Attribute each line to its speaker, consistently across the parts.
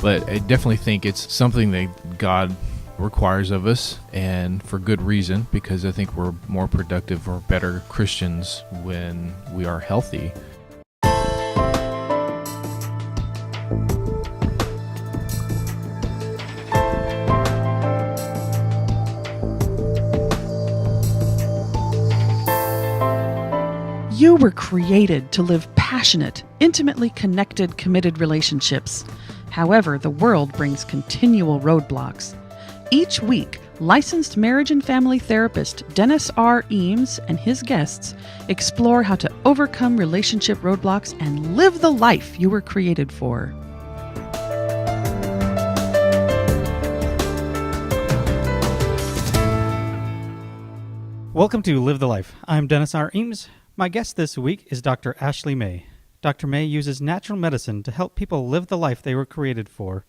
Speaker 1: But I definitely think it's something that God requires of us, and for good reason, because I think we're more productive or better Christians when we are healthy.
Speaker 2: You were created to live passionate, intimately connected, committed relationships. However, the world brings continual roadblocks. Each week, licensed marriage and family therapist Dennis R. Eames and his guests explore how to overcome relationship roadblocks and live the life you were created for.
Speaker 3: Welcome to Live the Life. I'm Dennis R. Eames. My guest this week is Dr. Ashley May. Dr. May uses natural medicine to help people live the life they were created for.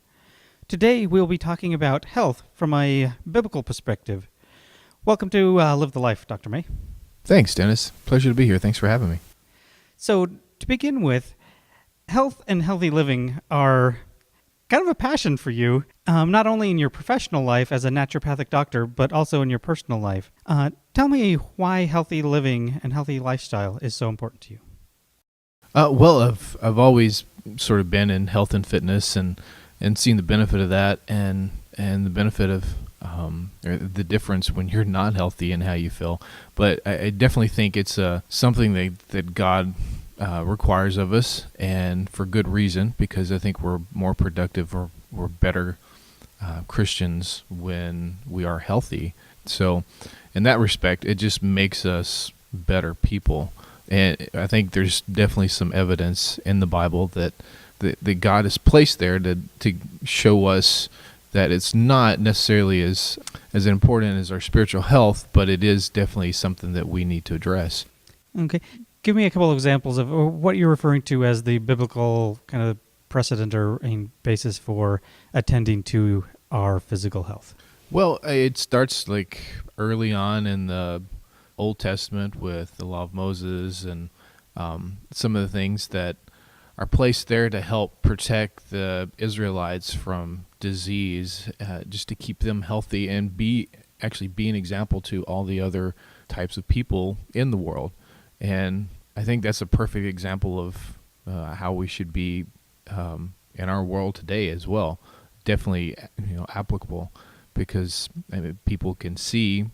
Speaker 3: Today, we'll be talking about health from a biblical perspective. Welcome to Live the Life, Dr. May.
Speaker 1: Thanks, Dennis. Pleasure to be here. Thanks for having me.
Speaker 3: So, to begin with, health and healthy living are kind of a passion for you, not only in your professional life as a naturopathic doctor, but also in your personal life. Tell me why healthy living and healthy lifestyle is so important to you.
Speaker 1: Well, I've always sort of been in health and fitness and seen the benefit of that and the benefit of or the difference when you're not healthy and how you feel. But I definitely think it's something that God requires of us, and for good reason, because I think we're more productive or we're better Christians when we are healthy. So in that respect, it just makes us better people. And I think there's definitely some evidence in the Bible that God has placed there to show us that it's not necessarily as important as our spiritual health, but it is definitely something that we need to address.
Speaker 3: Okay. Give me a couple of examples of what you're referring to as the biblical kind of precedent or basis for attending to our physical health.
Speaker 1: Well, it starts like early on in the Old Testament with the Law of Moses and some of the things that are placed there to help protect the Israelites from disease, just to keep them healthy and be an example to all the other types of people in the world. And I think that's a perfect example of how we should be in our world today as well. Definitely, applicable, because people can see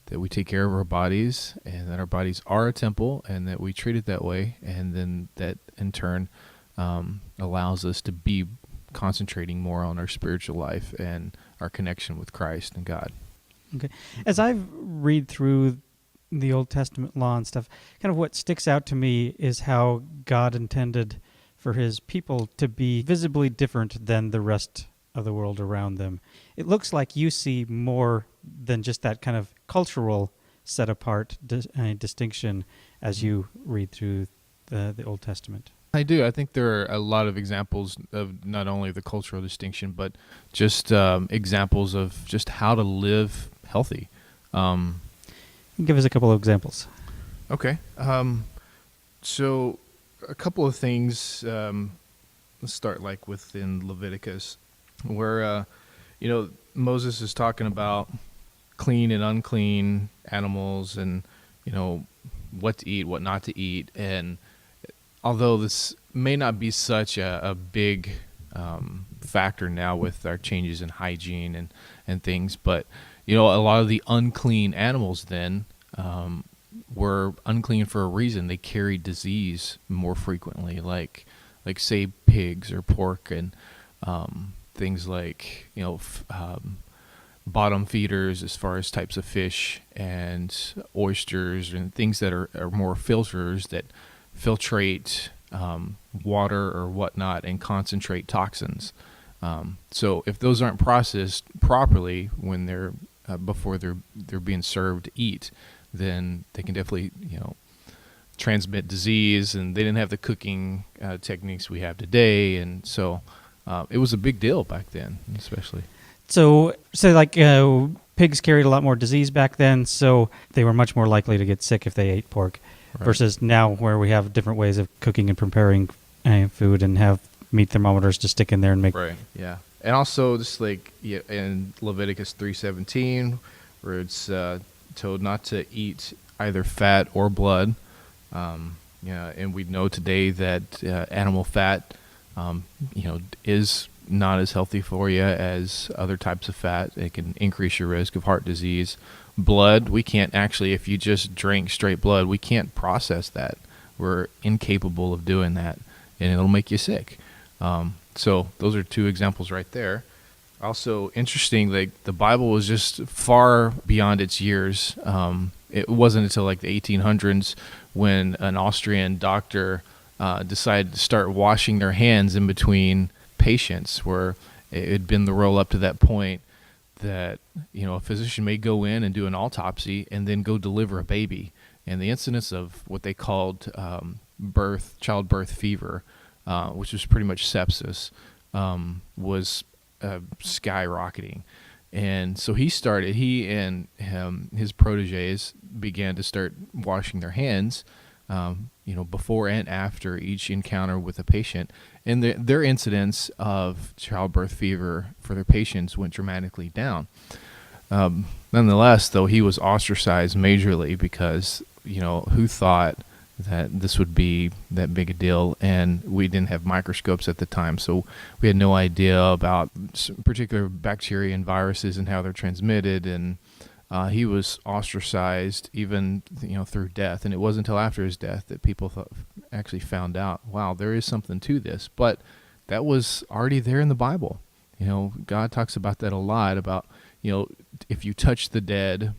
Speaker 1: that we take care of our bodies and that our bodies are a temple and that we treat it that way, and then that in turn allows us to be concentrating more on our spiritual life and our connection with Christ and God.
Speaker 3: Okay. As I read through the Old Testament law and stuff, kind of what sticks out to me is how God intended for his people to be visibly different than the rest of the world around them. It looks like you see more than just that kind of cultural set apart distinction as you read through the Old Testament.
Speaker 1: I do. I think there are a lot of examples of not only the cultural distinction, but just examples of just how to live healthy.
Speaker 3: Give us a couple of examples.
Speaker 1: Okay. So a couple of things. Let's start like within Leviticus, where Moses is talking about clean and unclean animals, and what to eat, what not to eat. And although this may not be such a big factor now with our changes in hygiene and things, but a lot of the unclean animals then were unclean for a reason. They carried disease more frequently, like say pigs or pork, and things like bottom feeders as far as types of fish and oysters and things that are more filters that filtrate water or whatnot and concentrate toxins. So if those aren't processed properly when they're before they're being served to eat, then they can definitely transmit disease, and they didn't have the cooking techniques we have today, and so it was a big deal back then, especially.
Speaker 3: So like pigs carried a lot more disease back then, so they were much more likely to get sick if they ate pork, right, versus now where we have different ways of cooking and preparing food and have meat thermometers to stick in there and make.
Speaker 1: Right. Yeah. And also, just like in Leviticus 3:17, where it's told not to eat either fat or blood. Yeah, and we know today that animal fat, is not as healthy for you as other types of fat. It can increase your risk of heart disease. Blood, we can't actually, if you just drink straight blood, we can't process that. We're incapable of doing that, and it'll make you sick. So those are two examples right there. Also interesting, like the Bible was just far beyond its years. It wasn't until like the 1800s when an Austrian doctor decided to start washing their hands in between patients, where it had been the role up to that point that a physician may go in and do an autopsy and then go deliver a baby, and the incidence of what they called childbirth fever, which was pretty much sepsis, was skyrocketing. And so he and his proteges began to start washing their hands, before and after each encounter with a patient. And their incidence of childbirth fever for their patients went dramatically down. Nonetheless, though, he was ostracized majorly because, who thought that this would be that big a deal? And we didn't have microscopes at the time, so we had no idea about particular bacteria and viruses and how they're transmitted. And he was ostracized even, through death. And it wasn't until after his death that people actually found out, wow, there is something to this. But that was already there in the Bible. God talks about that a lot, about, if you touch the dead,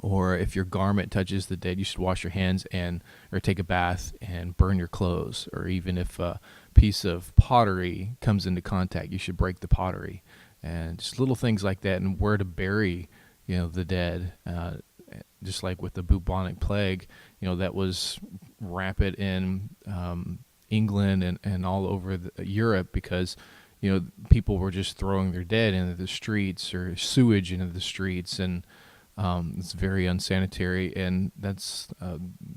Speaker 1: or if your garment touches the dead, you should wash your hands or take a bath and burn your clothes. Or even if a piece of pottery comes into contact, you should break the pottery. And just little things like that, and where to bury, the dead. Just like with the bubonic plague, that was rampant in England and all over Europe, because people were just throwing their dead into the streets, or sewage into the streets, and it's very unsanitary, and that's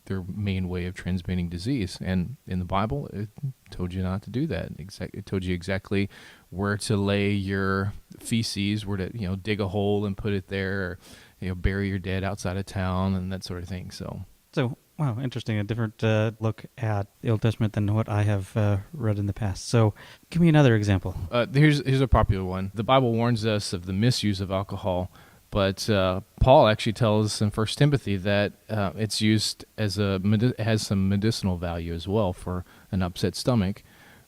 Speaker 1: their main way of transmitting disease. And in the Bible, it told you not to do that. It told you exactly where to lay your feces, where to dig a hole and put it there, or bury your dead outside of town, and that sort of thing. So
Speaker 3: wow, interesting. A different look at the Old Testament than what I have read in the past. So give me another example.
Speaker 1: Here's a popular one. The Bible warns us of the misuse of alcohol. But Paul actually tells us in 1 Timothy that it's used it has some medicinal value as well for an upset stomach.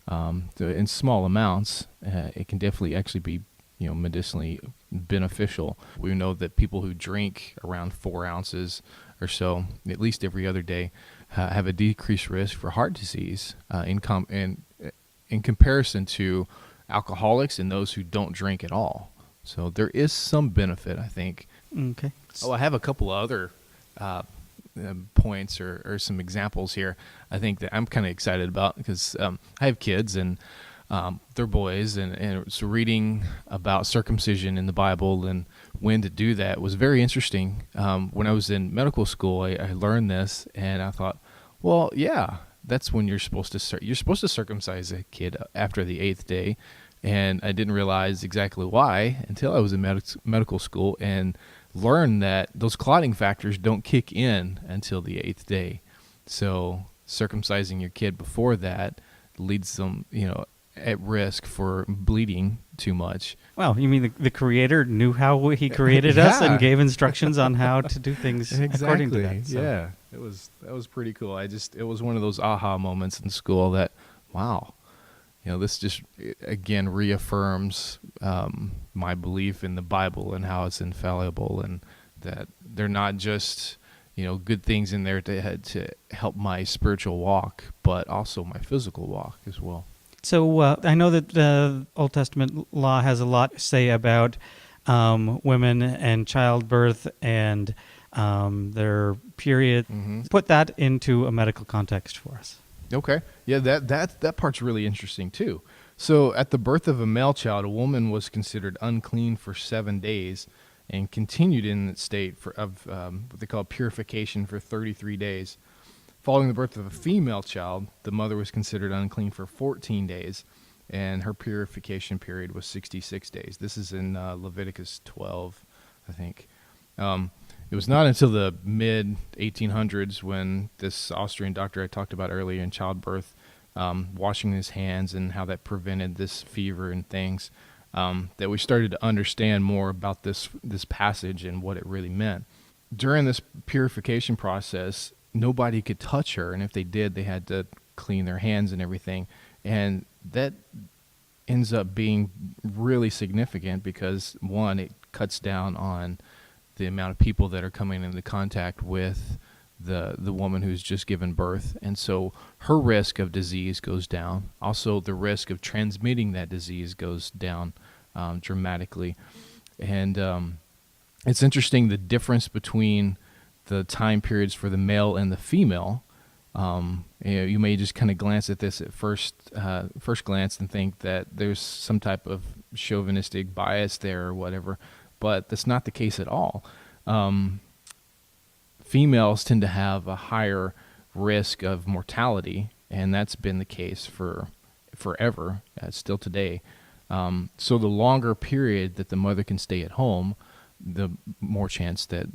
Speaker 1: In small amounts, it can definitely actually be medicinally beneficial. We know that people who drink around 4 ounces or so, at least every other day, have a decreased risk for heart disease in comparison to alcoholics and those who don't drink at all. So there is some benefit, I think.
Speaker 3: Okay.
Speaker 1: I have a couple other points or some examples here I think that I'm kind of excited about, because I have kids, and they're boys, and so reading about circumcision in the Bible and when to do that was very interesting. When I was in medical school, I learned this, and I thought, well, yeah, that's when you're supposed to circumcise a kid after the 8th day. And I didn't realize exactly why until I was in medical school and learned that those clotting factors don't kick in until the 8th day. So circumcising your kid before that leads them, at risk for bleeding too much.
Speaker 3: Well, you mean the Creator knew how he created us and gave instructions on how to do things according to that. So.
Speaker 1: Yeah, that was pretty cool. It was one of those aha moments in school that, wow. This just, again, reaffirms my belief in the Bible and how it's infallible, and that they're not just, good things in there to help my spiritual walk, but also my physical walk as well.
Speaker 3: So I know that the Old Testament law has a lot to say about women and childbirth and their period. Mm-hmm. Put that into a medical context for us.
Speaker 1: Okay. Yeah, that part's really interesting too. So at the birth of a male child, a woman was considered unclean for 7 days and continued in that state of what they call purification for 33 days. Following the birth of a female child, the mother was considered unclean for 14 days and her purification period was 66 days. This is in Leviticus 12, I think. It was not until the mid 1800s when this Austrian doctor I talked about earlier in childbirth, washing his hands and how that prevented this fever and things, that we started to understand more about this passage and what it really meant. During this purification process, nobody could touch her, and if they did, they had to clean their hands and everything. And that ends up being really significant because, one, it cuts down on the amount of people that are coming into contact with the woman who's just given birth. And so her risk of disease goes down. Also, the risk of transmitting that disease goes down dramatically. And it's interesting the difference between the time periods for the male and the female. You may just kind of glance at this at first glance and think that there's some type of chauvinistic bias there or whatever, but that's not the case at all. Females tend to have a higher risk of mortality, and that's been the case for forever, still today. So the longer period that the mother can stay at home, the more chance that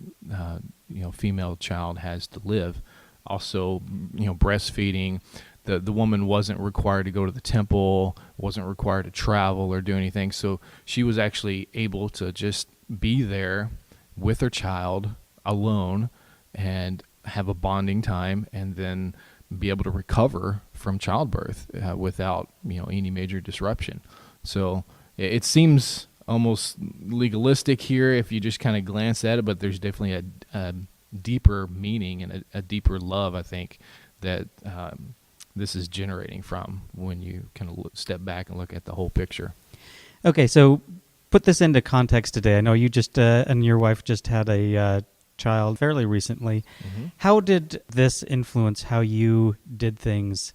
Speaker 1: female child has to live. Also, breastfeeding, the woman wasn't required to go to the temple, wasn't required to travel or do anything. So she was actually able to just be there with her child alone and have a bonding time, and then be able to recover from childbirth without any major disruption. So it seems almost legalistic here if you just kind of glance at it, but there's definitely a deeper meaning and a deeper love, I think, that this is generating from when you kind of step back and look at the whole picture.
Speaker 3: Okay, so put this into context today. I know you just and your wife just had a child fairly recently. Mm-hmm. How did this influence how you did things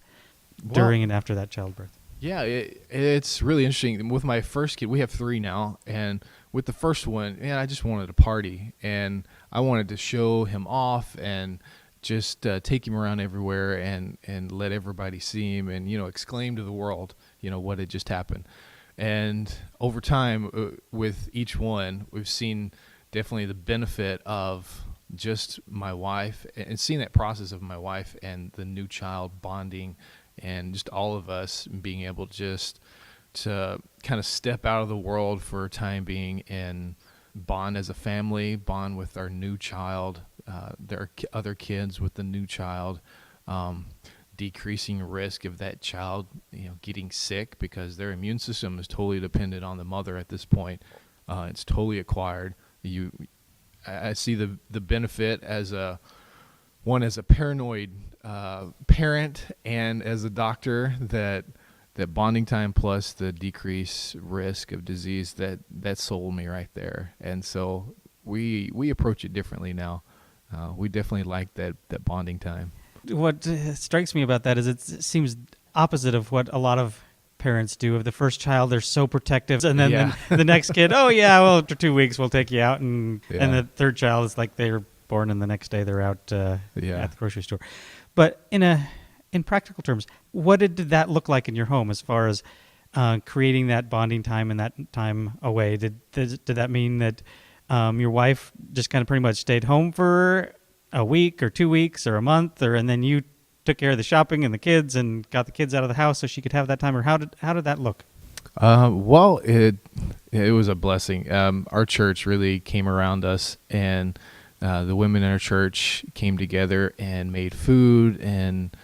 Speaker 3: during and after that childbirth?
Speaker 1: Yeah, it's really interesting. With my first kid, we have 3 now, and with the first one, I just wanted to party, and I wanted to show him off and just take him around everywhere and let everybody see him and, exclaim to the world, what had just happened. And over time, with each one, we've seen definitely the benefit of just my wife and seeing that process of my wife and the new child bonding, and just all of us being able just to kind of step out of the world for a time being and bond as a family, bond with our new child, their other kids with the new child, decreasing risk of that child, getting sick, because their immune system is totally dependent on the mother at this point. It's totally acquired. I see the benefit as a paranoid parent and as a doctor, that bonding time plus the decreased risk of disease, that sold me right there. And so we approach it differently now. We definitely like that bonding time.
Speaker 3: What strikes me about that is it seems opposite of what a lot of parents do. Of the first child, they're so protective, and then the next kid, after 2 weeks we'll take you out, and the third child is like they're born and the next day they're out at the grocery store. But in practical terms, what did that look like in your home as far as creating that bonding time and that time away? Did that mean that your wife just kind of pretty much stayed home for a week or 2 weeks or a month, and then you took care of the shopping and the kids and got the kids out of the house so she could have that time? Or how did that look?
Speaker 1: Well, it was a blessing. Our church really came around us, and the women in our church came together and made food and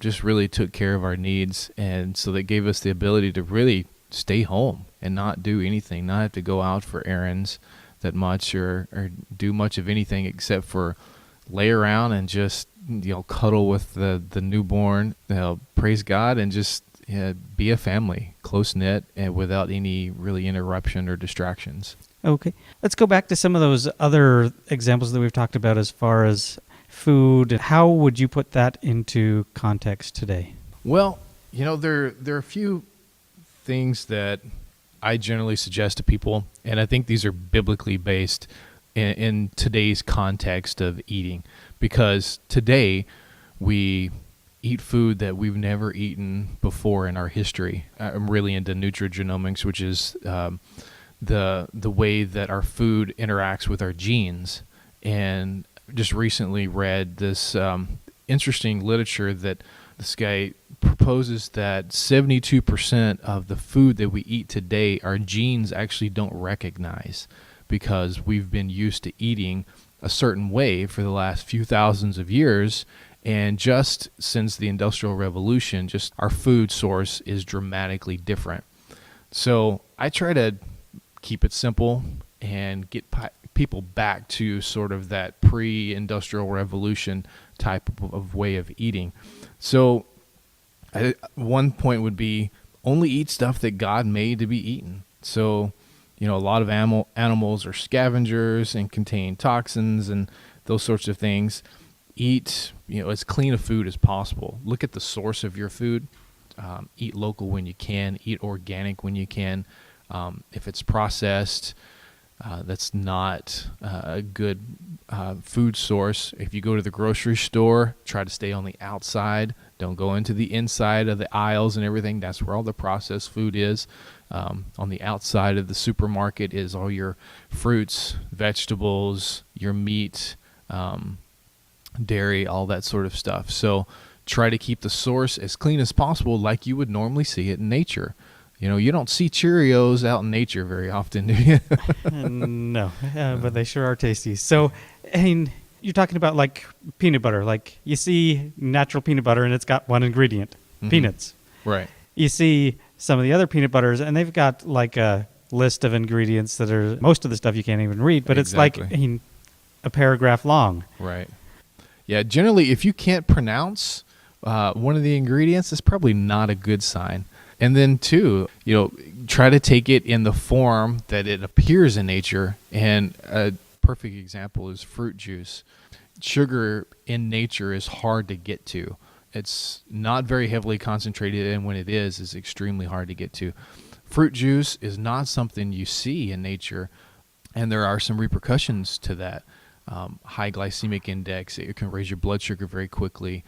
Speaker 1: just really took care of our needs. And so that gave us the ability to really stay home and not do anything, not have to go out for errands that much or do much of anything except for lay around and just cuddle with the newborn, praise God, and just be a family, close knit, and without any really interruption or distractions.
Speaker 3: Okay, let's go back to some of those other examples that we've talked about as far as food. How would you put that into context today?
Speaker 1: Well, there are a few things that I generally suggest to people, and I think these are biblically based in today's context of eating, because today we eat food that we've never eaten before in our history. I'm really into nutrigenomics, which is the way that our food interacts with our genes. And just recently read this interesting literature that this guy proposes that 72% of the food that we eat today, our genes actually don't recognize, because we've been used to eating a certain way for the last few thousands of years. And just since the Industrial Revolution, just our food source is dramatically different. So I try to keep it simple and get people back to sort of that pre-Industrial Revolution type of way of eating. So one point would be only eat stuff that God made to be eaten. So, a lot of animals are scavengers and contain toxins and those sorts of things. Eat, as clean a food as possible. Look at the source of your food. Eat local when you can. Eat organic when you can. If it's processed, that's not a good food source. If you go to the grocery store, try to stay on the outside. Don't go into the inside of the aisles and everything. That's where all the processed food is. On the outside of the supermarket is all your fruits, vegetables, your meat, dairy, all that sort of stuff. So try to keep the source as clean as possible, like you would normally see it in nature. You don't see Cheerios out in nature very often, do you?
Speaker 3: No, but they sure are tasty. So, you're talking about like peanut butter. Like you see natural peanut butter and it's got one ingredient, peanuts. Right. You see some of the other peanut butters and they've got like a list of ingredients that are, most of the stuff you can't even read, but
Speaker 1: Exactly.
Speaker 3: It's like a paragraph long.
Speaker 1: Right. Yeah, generally if you can't pronounce one of the ingredients, it's probably not a good sign. And then too, try to take it in the form that it appears in nature. And a perfect example is fruit juice. Sugar in nature is hard to get to. It's not very heavily concentrated, and when it is extremely hard to get to. Fruit juice is not something you see in nature, and there are some repercussions to that. High glycemic index, it can raise your blood sugar very quickly.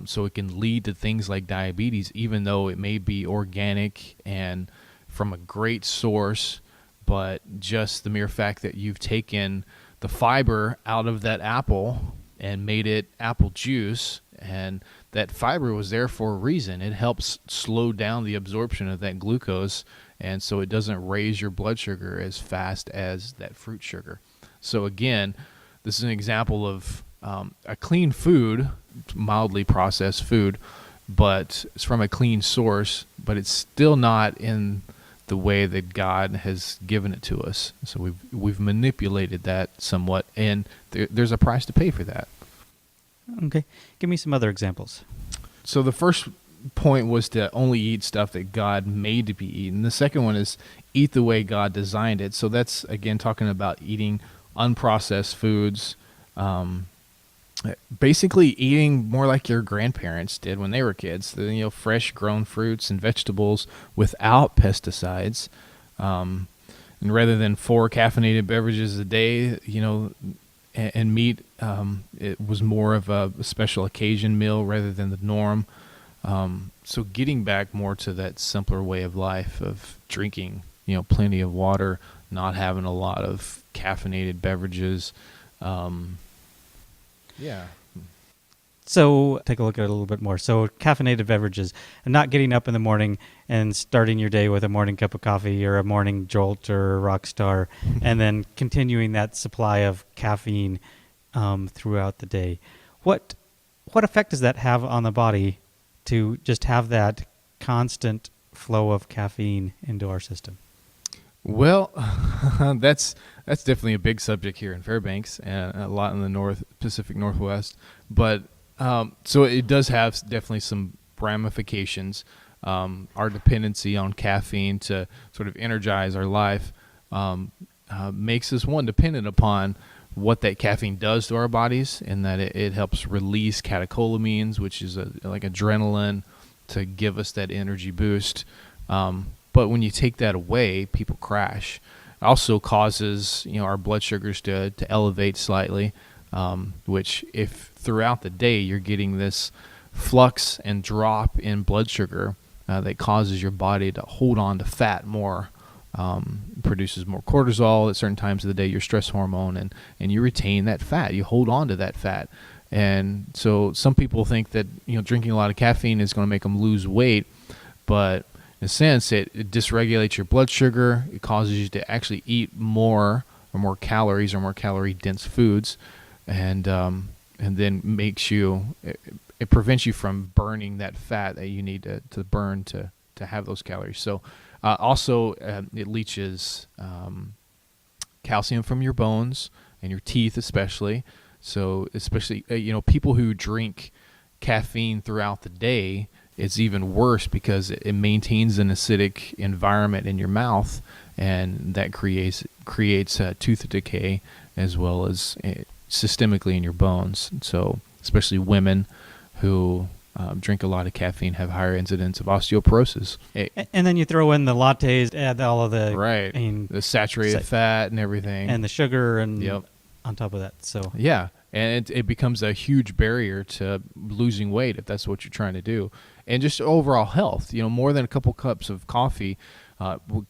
Speaker 1: So it can lead to things like diabetes, even though it may be organic and from a great source, but just the mere fact that you've taken the fiber out of that apple and made it apple juice, and that fiber was there for a reason. It helps slow down the absorption of that glucose, and so it doesn't raise your blood sugar as fast as that fruit sugar. So again, this is an example of a clean food, mildly processed food, but it's from a clean source, but it's still not in the way that God has given it to us. So we've manipulated that somewhat, and there's a price to pay for that.
Speaker 3: Okay. Give me some other examples.
Speaker 1: So the first point was to only eat stuff that God made to be eaten. The second one is eat the way God designed it. So that's, again, talking about eating unprocessed foods, basically eating more like your grandparents did when they were kids. Fresh grown fruits and vegetables without pesticides. And rather than 4 caffeinated beverages a day, and meat, it was more of a special occasion meal rather than the norm. So getting back more to that simpler way of life of drinking, plenty of water, not having a lot of caffeinated beverages. Yeah.
Speaker 3: So take a look at it a little bit more. So caffeinated beverages, and not getting up in the morning and starting your day with a morning cup of coffee or a morning Jolt or a Rockstar, and then continuing that supply of caffeine throughout the day. What effect does that have on the body to just have that constant flow of caffeine into our system?
Speaker 1: Well, that's definitely a big subject here in Fairbanks and a lot in the Pacific Northwest. But so it does have definitely some ramifications. Our dependency on caffeine to sort of energize our life makes us, one, dependent upon what that caffeine does to our bodies, in that it helps release catecholamines, which is like adrenaline, to give us that energy boost. But when you take that away, people crash. It also causes our blood sugars to elevate slightly, which if throughout the day you're getting this flux and drop in blood sugar that causes your body to hold on to fat more, produces more cortisol at certain times of the day, your stress hormone, and you retain that fat. You hold on to that fat. And so some people think that drinking a lot of caffeine is going to make them lose weight, but in a sense, it dysregulates your blood sugar. It causes you to actually eat more calories or more calorie-dense foods, and then makes you it prevents you from burning that fat that you need to burn to have those calories. So also it leaches calcium from your bones and your teeth especially. So especially people who drink caffeine throughout the day, it's even worse because it maintains an acidic environment in your mouth, and that creates tooth decay as well as systemically in your bones. So especially women who drink a lot of caffeine have higher incidence of osteoporosis.
Speaker 3: And then you throw in the lattes, add all of the
Speaker 1: Right, the saturated fat and everything,
Speaker 3: and the sugar, and
Speaker 1: yep,
Speaker 3: on top of that. So
Speaker 1: yeah, and it becomes a huge barrier to losing weight if that's what you're trying to do, and just overall health. More than a couple cups of coffee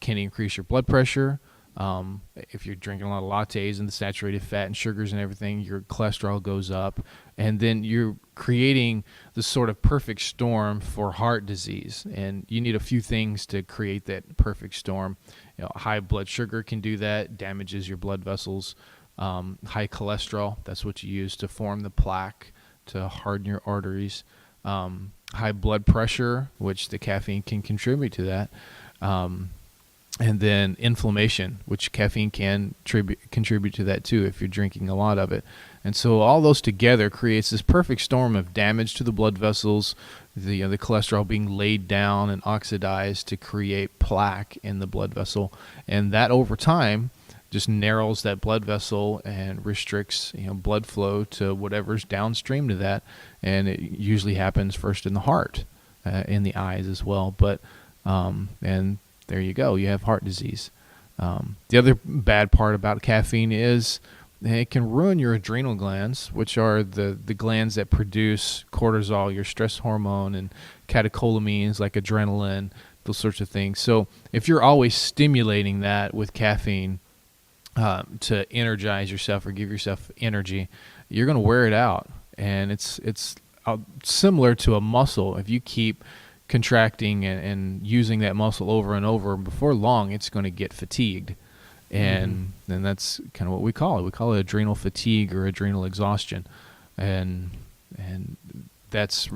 Speaker 1: can increase your blood pressure. If you're drinking a lot of lattes and the saturated fat and sugars and everything, your cholesterol goes up, and then you're creating the sort of perfect storm for heart disease. And you need a few things to create that perfect storm. High blood sugar can do that, damages your blood vessels. High cholesterol, that's what you use to form the plaque to harden your arteries. High blood pressure, which the caffeine can contribute to that. And then inflammation, which caffeine can contribute to that too if you're drinking a lot of it. And so all those together creates this perfect storm of damage to the blood vessels, the cholesterol being laid down and oxidized to create plaque in the blood vessel. And that over time just narrows that blood vessel and restricts blood flow to whatever's downstream to that. And it usually happens first in the heart, in the eyes as well. But and there you go. You have heart disease. The other bad part about caffeine is it can ruin your adrenal glands, which are the glands that produce cortisol, your stress hormone, and catecholamines like adrenaline, those sorts of things. So if you're always stimulating that with caffeine to energize yourself or give yourself energy, you're going to wear it out. And it's similar to a muscle. If you keep contracting and using that muscle over and over, before long it's going to get fatigued, and then that's kind of what we call it adrenal fatigue or adrenal exhaustion, and that's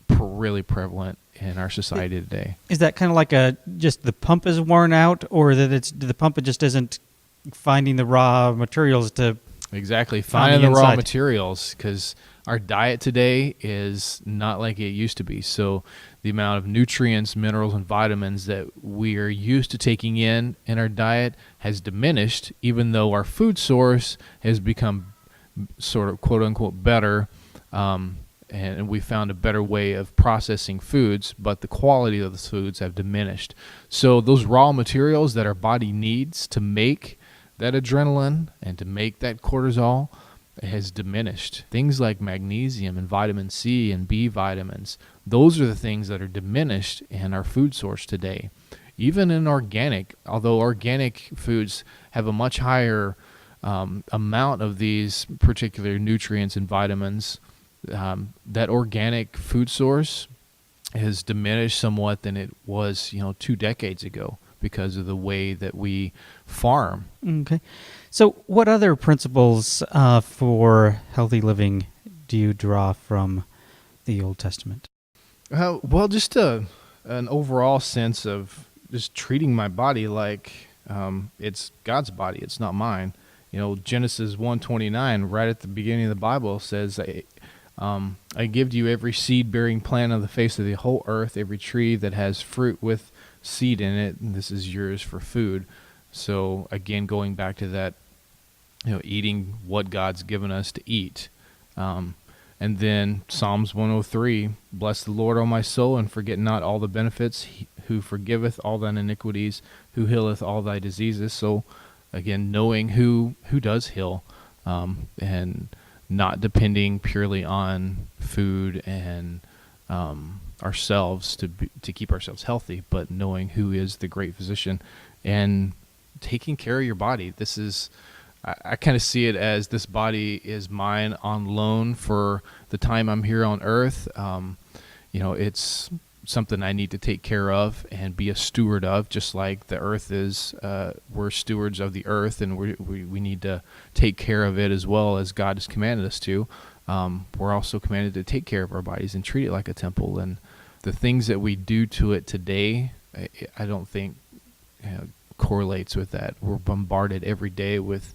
Speaker 1: really prevalent in our society today.
Speaker 3: Is that kind of like just the pump is worn out, or that the pump just isn't finding the raw materials to
Speaker 1: exactly finding the raw materials, because our diet today is not like it used to be. So the amount of nutrients, minerals, and vitamins that we are used to taking in our diet has diminished, even though our food source has become sort of quote-unquote better, and we found a better way of processing foods, but the quality of the foods have diminished. So those raw materials that our body needs to make that adrenaline and to make that cortisol has diminished. Things like magnesium and vitamin C and B vitamins, those are the things that are diminished in our food source today. Even in organic, although organic foods have a much higher amount of these particular nutrients and vitamins, that organic food source has diminished somewhat than it was 2 decades ago because of the way that we farm.
Speaker 3: Okay. So what other principles for healthy living do you draw from the Old Testament?
Speaker 1: Well, just an overall sense of just treating my body like it's God's body. It's not mine. Genesis 1:29, right at the beginning of the Bible, says, I give to you every seed-bearing plant on the face of the whole earth, every tree that has fruit with seed in it, and this is yours for food. So again, going back to that, eating what God's given us to eat. And then Psalms 103, bless the Lord, O my soul, and forget not all the benefits, who forgiveth all thine iniquities, who healeth all thy diseases. So again, knowing who does heal, and not depending purely on food and ourselves to keep ourselves healthy, but knowing who is the great physician and taking care of your body. This is, I kind of see it as this body is mine on loan for the time I'm here on earth. It's something I need to take care of and be a steward of, just like the earth is. We're stewards of the earth, and we need to take care of it as well as God has commanded us to. We're also commanded to take care of our bodies and treat it like a temple. And the things that we do to it today, I don't think correlates with that. We're bombarded every day with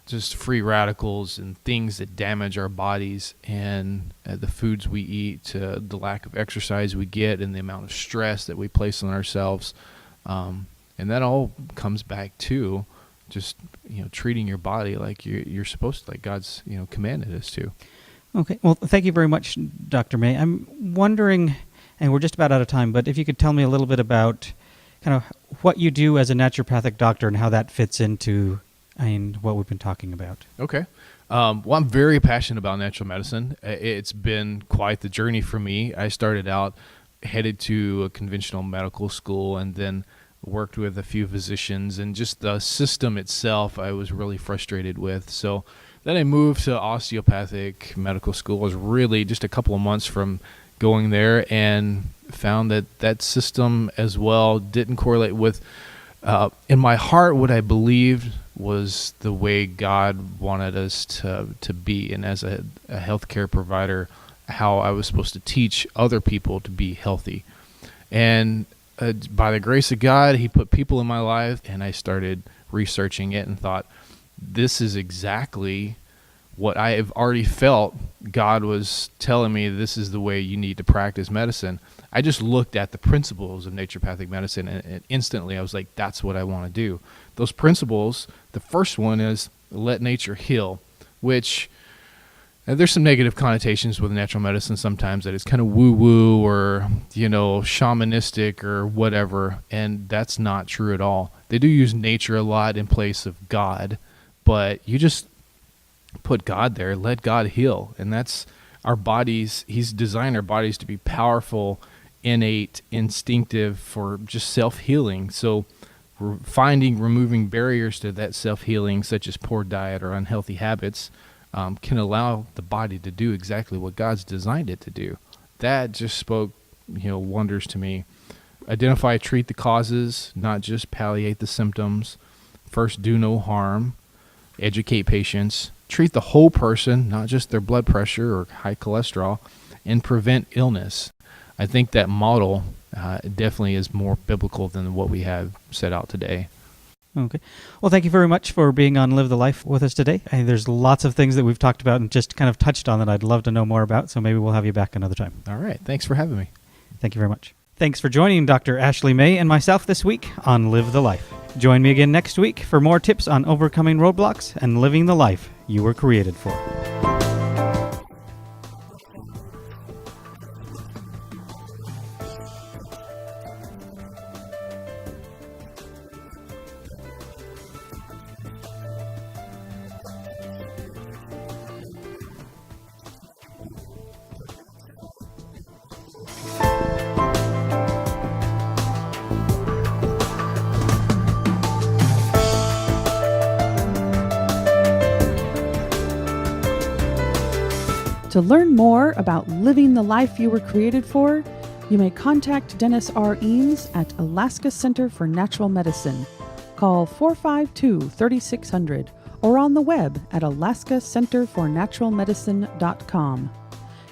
Speaker 1: just free radicals and things that damage our bodies, and the foods we eat, the lack of exercise we get, and the amount of stress that we place on ourselves. And that all comes back to just treating your body like you're supposed to, like God's commanded us to.
Speaker 3: Okay. Well, thank you very much, Dr. May. I'm wondering, and we're just about out of time, but if you could tell me a little bit about kind of what you do as a naturopathic doctor and how that fits into what we've been talking about.
Speaker 1: Okay. Well, I'm very passionate about natural medicine. It's been quite the journey for me. I started out headed to a conventional medical school and then worked with a few physicians, and just the system itself I was really frustrated with. So then I moved to osteopathic medical school. I was really just a couple of months from going there and found that system as well didn't correlate with, in my heart, what I believed was the way God wanted us to be, and as a healthcare provider, how I was supposed to teach other people to be healthy. And by the grace of God, He put people in my life, and I started researching it and thought, this is exactly what I have already felt God was telling me. This is the way you need to practice medicine. I just looked at the principles of naturopathic medicine, and instantly I was like, that's what I want to do. Those principles, the first one is let nature heal, which there's some negative connotations with natural medicine sometimes, that it's kind of woo-woo or, shamanistic or whatever, and that's not true at all. They do use nature a lot in place of God, but you just put God there, let God heal, and that's our bodies. He's designed our bodies to be powerful, innate, instinctive for just self-healing. So removing barriers to that self-healing, such as poor diet or unhealthy habits, can allow the body to do exactly what God's designed it to do. That just spoke, wonders to me. Identify, treat the causes, not just palliate the symptoms. First, do no harm. Educate patients. Treat the whole person, not just their blood pressure or high cholesterol, and prevent illness. I think that model definitely is more biblical than what we have set out today.
Speaker 3: Okay. Well, thank you very much for being on Live the Life with us today. There's lots of things that we've talked about and just kind of touched on that I'd love to know more about, so maybe we'll have you back another time.
Speaker 1: All right. Thanks for having me.
Speaker 3: Thank you very much. Thanks for joining Dr. Ashley May and myself this week on Live the Life. Join me again next week for more tips on overcoming roadblocks and living the life you were created for.
Speaker 2: To learn more about living the life you were created for, you may contact Dennis R. Eames at Alaska Center for Natural Medicine. Call 452-3600 or on the web at alaskacenterfornaturalmedicine.com.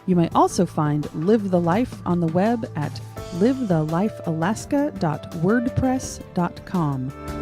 Speaker 2: You may also find Live the Life on the web at livethelifealaska.wordpress.com.